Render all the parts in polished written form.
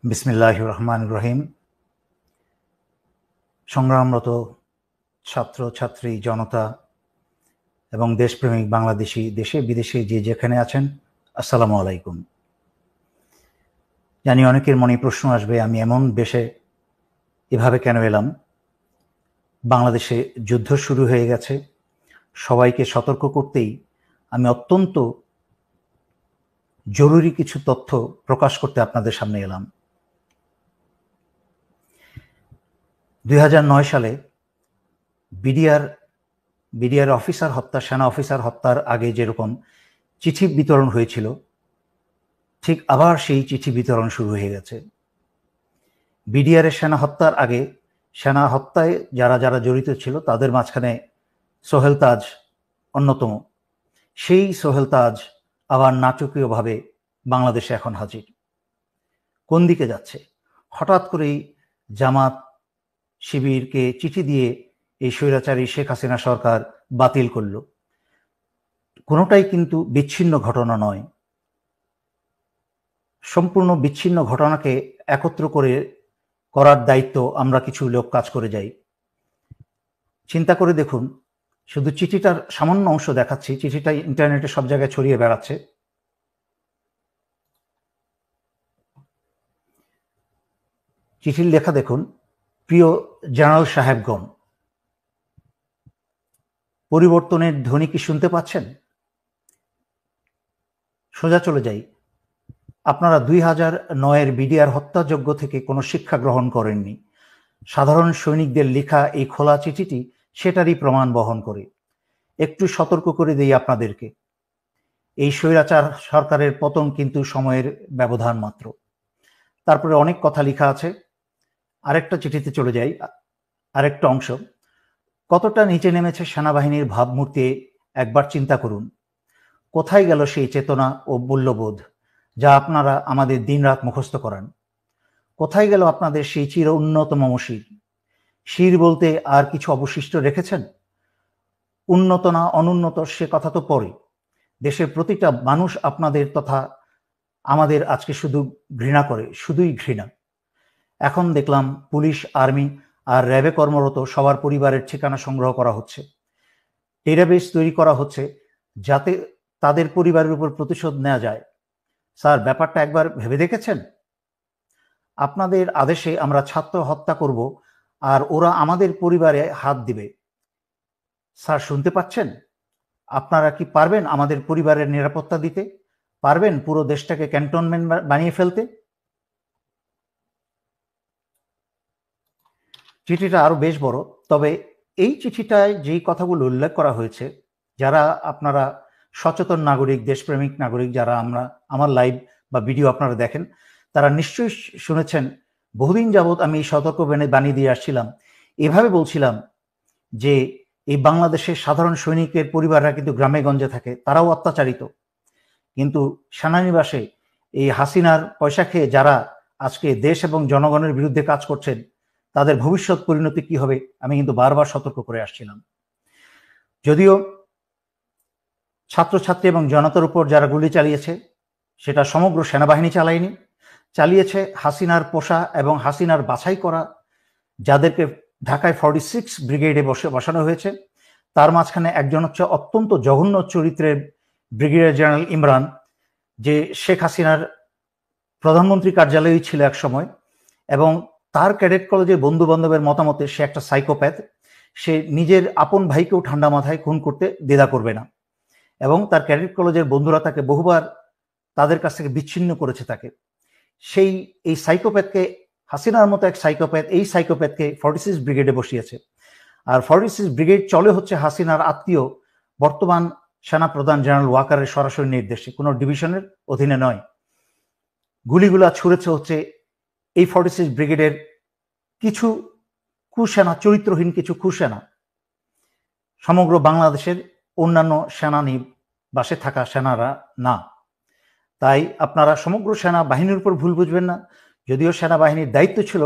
বিসমিল্লাহির রহমানির রহিম। সংগ্রামরত ছাত্র ছাত্রী জনতা এবং দেশপ্রেমিক বাংলাদেশি দেশে বিদেশে যে যেখানে আছেন, আসসালামু আলাইকুম। জানি অনেকের মনে প্রশ্ন আসবে, আমি এমন দেশে এভাবে কেন এলাম? বাংলাদেশে যুদ্ধ শুরু হয়ে গেছে। সবাইকে সতর্ক করতেই আমি অত্যন্ত জরুরি কিছু তথ্য প্রকাশ করতে আপনাদের সামনে এলাম। 2009 সালে বিডিআর অফিসার হত্যা, সেনা অফিসার হত্যার আগে যেরকম চিঠি বিতরণ হয়েছিল, ঠিক আবার সেই চিঠি বিতরণ শুরু হয়ে গেছে। বিডিআরের সেনা হত্যার আগে সেনা হত্যায় যারা যারা জড়িত ছিল তাদের মাঝখানে সোহেল তাজ অন্যতম। সেই সোহেল তাজ আবার নাটকীয়ভাবে বাংলাদেশে এখন হাজির। কোন দিকে যাচ্ছে? হঠাৎ করেই জামাত শিবিরকে চিঠি দিয়ে এই স্বৈরাচারী শেখ হাসিনা সরকার বাতিল করল। কোনোটাই কিন্তু বিচ্ছিন্ন ঘটনা নয়। সম্পূর্ণ বিচ্ছিন্ন ঘটনাকে একত্র করার দায়িত্ব আমরা কিছু লোক কাজ করে যাই। চিন্তা করে দেখুন, শুধু চিঠিটার সামান্য অংশ দেখাচ্ছি। চিঠিটা ইন্টারনেটে সব জায়গায় ছড়িয়ে বেড়াচ্ছে। চিঠির লেখা দেখুন। প্রিয় জেনারেল সাহেবগণ, পরিবর্তনের ধ্বনি কি শুনতে পাচ্ছেন? সোজা চলে যাই। আপনারা 2009-এর বিডিআর হত্যাযজ্ঞ থেকে কোনো শিক্ষা গ্রহণ করেননি। সাধারণ সৈনিকদের লেখা এই খোলা চিঠিটি সেটারই প্রমাণ বহন করে। একটু সতর্ক করে দিই আপনাদেরকে, এই স্বৈরাচার সরকারের পতন কিন্তু সময়ের ব্যবধান মাত্র। তারপরে অনেক কথা লেখা আছে। আরেকটা চিঠিতে চলে যাই, আরেকটা অংশ। কতটা নিচে নেমেছে সেনাবাহিনীর ভাবমূর্তি একবার চিন্তা করুন। কোথায় গেল সেই চেতনা ও মূল্যবোধ যা আপনারা আমাদের দিনরাত মুখস্থ করান? কোথায় গেল আপনাদের সেই চির উন্নত মমশির? শির বলতে আর কিছু অবশিষ্ট রেখেছেন? উন্নত না অনুন্নত সে কথা তো পরে। দেশের প্রতিটা মানুষ আপনাদের তথা আমাদের আজকে শুধু ঘৃণা করে, শুধুই ঘৃণা। এখন দেখলাম পুলিশ, আর্মি আর র্যাবে কর্মরত সবার পরিবারের ঠিকানা সংগ্রহ করা হচ্ছে। ডেটাবেস তৈরি করা হচ্ছে যাতে তাদের পরিবারের উপর প্রতিশোধ নেওয়া যায়। স্যার, ব্যাপারটা একবার ভেবে দেখেছেন? আপনাদের আদেশে আমরা ছাত্র হত্যা করব আর ওরা আমাদের পরিবারে হাত দিবে। স্যার, শুনতে পাচ্ছেন? আপনারা কি পারবেন আমাদের পরিবারের নিরাপত্তা দিতে? পারবেন পুরো দেশটাকে ক্যান্টনমেন্ট বানিয়ে ফেলতে? চিঠিটা আরো বেশ বড়, তবে এই চিঠিটায় যেই কথাগুলো উল্লেখ করা হয়েছে, যারা আপনারা সচেতন নাগরিক, দেশপ্রেমিক নাগরিক, যারা আমার লাইভ বা ভিডিও আপনারা দেখেন, তারা নিশ্চয়ই শুনেছেন। বহুদিন যাবৎ আমি সতর্ক বাণী দিয়ে আসছিলাম। এভাবে বলছিলাম যে এই বাংলাদেশের সাধারণ সৈনিকের পরিবাররা কিন্তু গ্রামে গঞ্জে থাকে, তারাও অত্যাচারিত। কিন্তু সেনানিবাসে এই হাসিনার পয়সা খেয়ে যারা আজকে দেশ এবং জনগণের বিরুদ্ধে কাজ করছেন, তাদের ভবিষ্যৎ পরিণতি কি হবে আমি কিন্তু বারবার সতর্ক করে আসছিলাম। যদিও ছাত্রছাত্রী এবং জনতার উপর যারা গুলি চালিয়েছে সেটা সমগ্র সেনাবাহিনী চালায়নি, চালিয়েছে হাসিনার পোষা এবং হাসিনার বাছাই করা যাদেরকে ঢাকায় 46 ব্রিগেডে বসানো হয়েছে। তার মাঝখানে একজন হচ্ছে অত্যন্ত জঘন্য চরিত্রের ব্রিগেডিয়ার জেনারেল ইমরান, যে শেখ হাসিনার প্রধানমন্ত্রী কার্যালয়ে ছিল এক সময়, এবং তার ক্যাডেট কলেজের বন্ধু বান্ধবের মতামতে সে একটা সাইকোপ্যাথ। সে নিজের আপন ভাইকেও ঠান্ডা মাথায় খুন করতে দ্বিধা করবে না, এবং তার ক্যাডেট কলেজের বন্ধুরা তাকে বহুবার তাদের কাছ থেকে বিচ্ছিন্ন করেছে তাকে। এই সাইকোপ্যাথকে, হাসিনার মতো এক সাইকোপ্যাথ, এই সাইকোপ্যাথকে 46 ব্রিগেডে বসিয়েছে। আর 46 ব্রিগেড চলে হচ্ছে হাসিনার আত্মীয় বর্তমান সেনা প্রধান জেনারেল ওয়াকারের সরাসরি নির্দেশে, কোনো ডিভিশনের অধীনে নয়। গুলিগুলা ছুড়েছে হচ্ছে এই 46 ব্রিগেডের কিছু কুসেনা, চরিত্রহীন কিছু কুসেনা, সমগ্র বাংলাদেশের অন্যান্য সেনানিবাসে থাকা সেনারা না। তাই আপনারা সমগ্র সেনাবাহিনীর উপর ভুল বুঝবেন না। যদিও সেনাবাহিনীর দায়িত্ব ছিল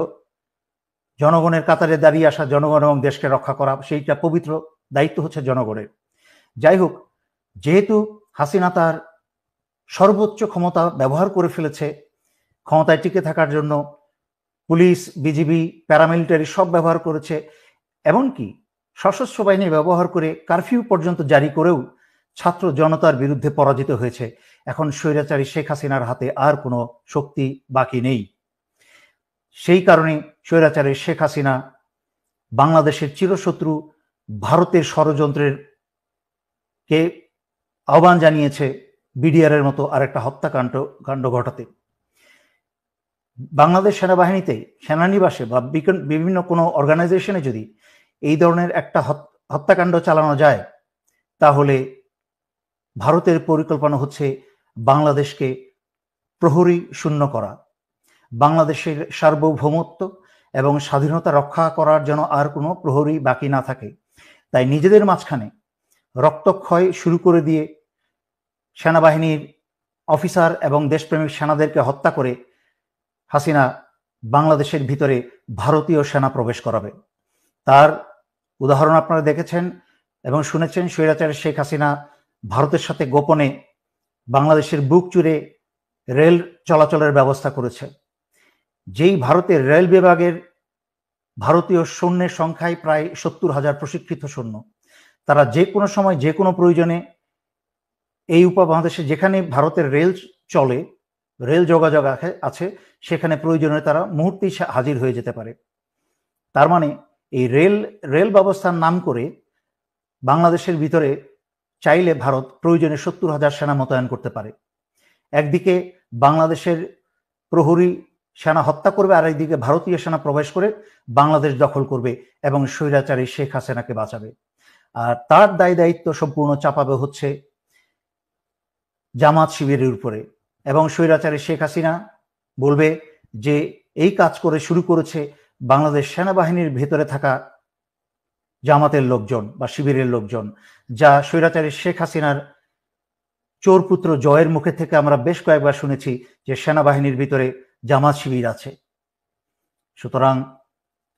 জনগণের কাতারে দাঁড়িয়ে আসা, জনগণ এবং দেশকে রক্ষা করা, সেইটা পবিত্র দায়িত্ব হচ্ছে জনগণের। যাই হোক, যেহেতু হাসিনা তার সর্বোচ্চ ক্ষমতা ব্যবহার করে ফেলেছে ক্ষমতায় টিকে থাকার জন্য পুলিশ, বিজিবি, প্যারামিলিটারি সব ব্যবহার করেছে, এমনকি সশস্ত্র বাহিনী ব্যবহার করে কারফিউ পর্যন্ত জারি করেও ছাত্র জনতার বিরুদ্ধে পরাজিত হয়েছে। এখন স্বৈরাচারী শেখ হাসিনার হাতে আর কোনো শক্তি বাকি নেই। সেই কারণে স্বৈরাচারী শেখ হাসিনা বাংলাদেশের চিরশত্রু ভারতের ষড়যন্ত্রের কে আহ্বান জানিয়েছে বিডিআরের মতো আরেকটা হত্যাকাণ্ড ঘটাতে। বাংলাদেশ সেনাবাহিনীতে, সেনানিবাসে বা বিভিন্ন কোনো অর্গানাইজেশনে যদি এই ধরনের একটা হত্যাকাণ্ড চালানো যায়, তাহলে ভারতের পরিকল্পনা হচ্ছে বাংলাদেশকে প্রহরী শূন্য করা, বাংলাদেশের সার্বভৌমত্ব এবং স্বাধীনতা রক্ষা করার জন্য আর কোনো প্রহরী বাকি না থাকে। তাই নিজেদের মাঝখানে রক্তক্ষয় শুরু করে দিয়ে সেনাবাহিনীর অফিসার এবং দেশপ্রেমিক সেনাদেরকে হত্যা করে হাসিনা বাংলাদেশের ভিতরে ভারতীয় সেনা প্রবেশ করাবে। তার উদাহরণ আপনারা দেখেছেন এবং শুনেছেন। স্বৈরাচারী শেখ হাসিনা ভারতের সাথে গোপনে বাংলাদেশের বুক চুরে রেল চলাচলের ব্যবস্থা করেছে। যেই ভারতের রেল বিভাগের ভারতীয় সৈন্যের সংখ্যায় প্রায় 70,000 প্রশিক্ষিত সৈন্য, তারা যে কোনো সময় যে কোনো প্রয়োজনে এই উপমহাদেশে যেখানে ভারতের রেল চলে, রেল যোগাযোগ আছে, সেখানে প্রয়োজনে তারা মুহূর্তেই হাজির হয়ে যেতে পারে। তার মানে এই রেল ব্যবস্থার নাম করে বাংলাদেশের ভিতরে চাইলে ভারত প্রয়োজনে 70,000 সেনা মোতায়েন করতে পারে। একদিকে বাংলাদেশের প্রহরী সেনা হত্যা করবে, আর একদিকে ভারতীয় সেনা প্রবেশ করে বাংলাদেশ দখল করবে এবং স্বৈরাচারী শেখ হাসিনাকে বাঁচাবে। আর তার দায়িত্ব সম্পূর্ণ চাপাবে হচ্ছে জামাত শিবিরের উপরে, এবং স্বৈরাচারী শেখ হাসিনা বলবে যে এই কাজ করে শুরু করেছে বাংলাদেশ সেনাবাহিনীর ভেতরে থাকা জামাতের লোকজন বা শিবিরের লোকজন, যা স্বৈরাচারী শেখ হাসিনার চোরপুত্র জয়ের মুখে থেকে আমরা বেশ কয়েকবার শুনেছি যে সেনাবাহিনীর ভিতরে জামাত শিবির আছে। সুতরাং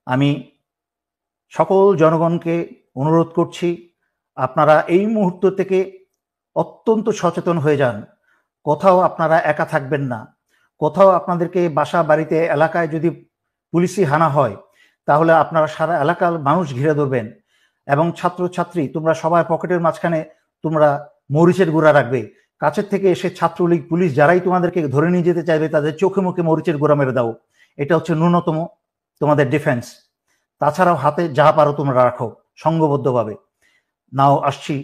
আমি সকল জনগণকে অনুরোধ করছি, আপনারা এই মুহূর্ত থেকে অত্যন্ত সচেতন হয়ে যান। কোথাও আপনারা একা থাকবেন না। কোথাও আপনাদেরকে বাসা বাড়িতে এলাকায় যদি পুলিশি হানা হয়, তাহলে আপনারা সারা এলাকার মানুষ ঘিরে ধরবেন এবং ছাত্রছাত্রী তোমরা সবাই পকেটের মাঝখানে তোমরা মরিচের গুঁড়া রাখবে। কাছের থেকে এসে ছাত্রলীগ, পুলিশ যারাই তোমাদেরকে ধরে নিয়ে যেতে চাইবে, তাদের চোখে মুখে মরিচের গুঁড়া মেরে দাও। এটা হচ্ছে ন্যূনতম তোমাদের ডিফেন্স। তাছাড়াও হাতে যা পারো তোমরা রাখো সংঘবদ্ধভাবে। নাও আসছি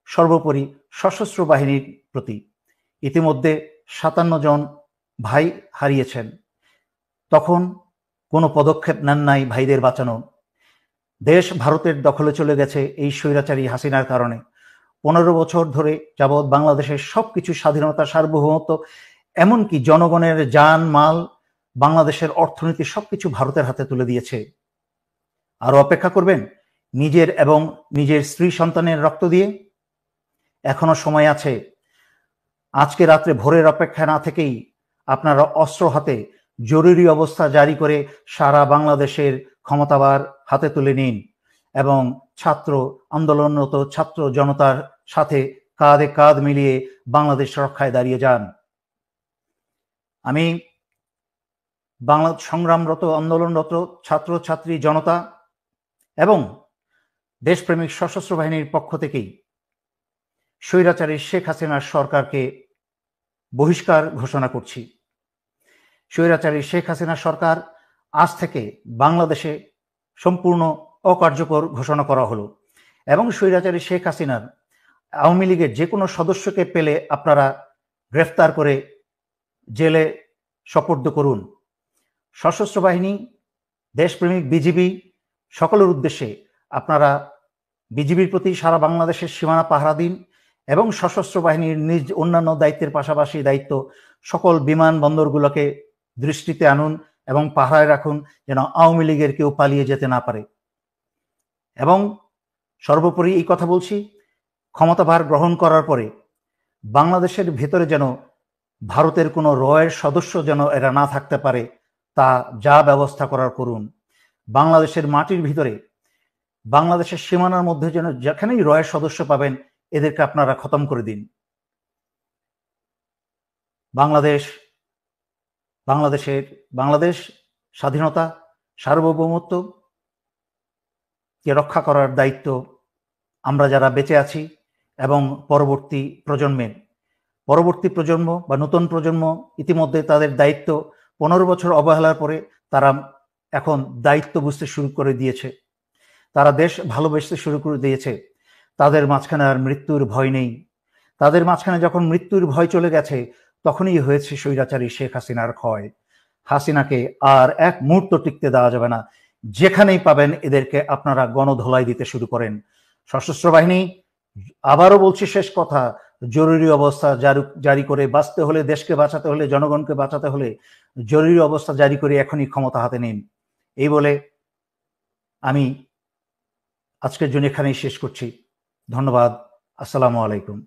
সর্বোপরি সশস্ত্র বাহিনীর প্রতি। ইতিমধ্যে 57 জন ভাই হারিয়েছেন, তখন কোনো পদক্ষেপ নেন নাই ভাইদের বাঁচানো। দেশ ভারতের দখলে চলে গেছে এই স্বৈরাচারী হাসিনার কারণে। 15 বছর ধরে যাবৎ বাংলাদেশের সবকিছু স্বাধীনতা, সার্বভৌমত্ব, এমনকি জনগণের জান মাল, বাংলাদেশের অর্থনীতি সবকিছু ভারতের হাতে তুলে দিয়েছে। আরো অপেক্ষা করবেন নিজের এবং নিজের স্ত্রী সন্তানের রক্ত দিয়ে? এখনো সময় আছে। আজকে রাত্রে ভোরের অপেক্ষা না থেকেই আপনারা অস্ত্র হাতে জরুরি অবস্থা জারি করে সারা বাংলাদেশের ক্ষমতাবার হাতে তুলে নিন এবং ছাত্র আন্দোলনরত ছাত্র জনতার সাথে কাঁধে কাঁধ মিলিয়ে বাংলাদেশ রক্ষায় দাঁড়িয়ে যান। আমি সংগ্রামরত, আন্দোলনরত ছাত্র ছাত্রী জনতা এবং দেশপ্রেমিক সশস্ত্র বাহিনীর পক্ষ থেকেই স্বৈরাচারী শেখ হাসিনার সরকারকে বহিষ্কার ঘোষণা করছি। স্বৈরাচারী শেখ হাসিনা সরকার আজ থেকে বাংলাদেশে সম্পূর্ণ অকার্যকর ঘোষণা করা হলো এবং স্বৈরাচারী শেখ হাসিনার আওয়ামী লীগের যে কোনো সদস্যকে পেলে আপনারা গ্রেফতার করে জেলে সোপর্দ করুন। সশস্ত্র বাহিনী, দেশপ্রেমিক বিজিবি সকলের উদ্দেশ্যে আপনারা বিজিবির প্রতি সারা বাংলাদেশের সীমানা পাহারা দিন এবং সশস্ত্র বাহিনীর নিজ অন্যান্য দায়িত্বের পাশাপাশি দায়িত্ব সকল বিমানবন্দরগুলোকে দৃষ্টিতে আনুন এবং পাহারায় রাখুন, যেন আওয়ামী লীগের কেউ পালিয়ে যেতে না পারে। এবং সর্বোপরি এই কথা বলছি, ক্ষমতাভার গ্রহণ করার পরে বাংলাদেশের ভেতরে যেন ভারতের কোনো রয়ের সদস্য যেন এরা না থাকতে পারে, তা যা ব্যবস্থা করার করুন। বাংলাদেশের মাটির ভিতরে, বাংলাদেশের সীমানার মধ্যে যেন যেখানেই রয়ের সদস্য পাবেন, এদেরকে আপনারা খতম করে দিন। বাংলাদেশ বাংলাদেশ স্বাধীনতা সার্বভৌমত্ব কে রক্ষা করার দায়িত্ব আমরা যারা বেঁচে আছি এবং পরবর্তী প্রজন্ম বা নতুন প্রজন্ম ইতিমধ্যে তাদের দায়িত্ব 15 বছর অবহেলার পরে তারা এখন দায়িত্ব বুঝতে শুরু করে দিয়েছে, তারা দেশ ভালোবাসতে শুরু করে দিয়েছে। তাদের মাঝখানে আর মৃত্যুর ভয় নেই। তাদের মাঝখানে যখন মৃত্যুর ভয় চলে গেছে তখনই হয়েছে স্বৈরাচারী শেখ হাসিনার ক্ষয়। হাসিনাকে আর এক মুহূর্ত টিকতে দেওয়া যাবে না। যেখানেই পাবেন এদেরকে আপনারা গণধোলাই দিতে শুরু করেন। সশস্ত্র বাহিনী, আবারও বলছি শেষ কথা, জরুরি অবস্থা জারি করে বাঁচতে হলে, দেশকে বাঁচাতে হলে, জনগণকে বাঁচাতে হলে জরুরি অবস্থা জারি করে এখনই ক্ষমতা হাতে নিন। এই বলে আমি আজকের জন্য এখানেই শেষ করছি। ধন্যবাদ। আসসালামু আলাইকুম।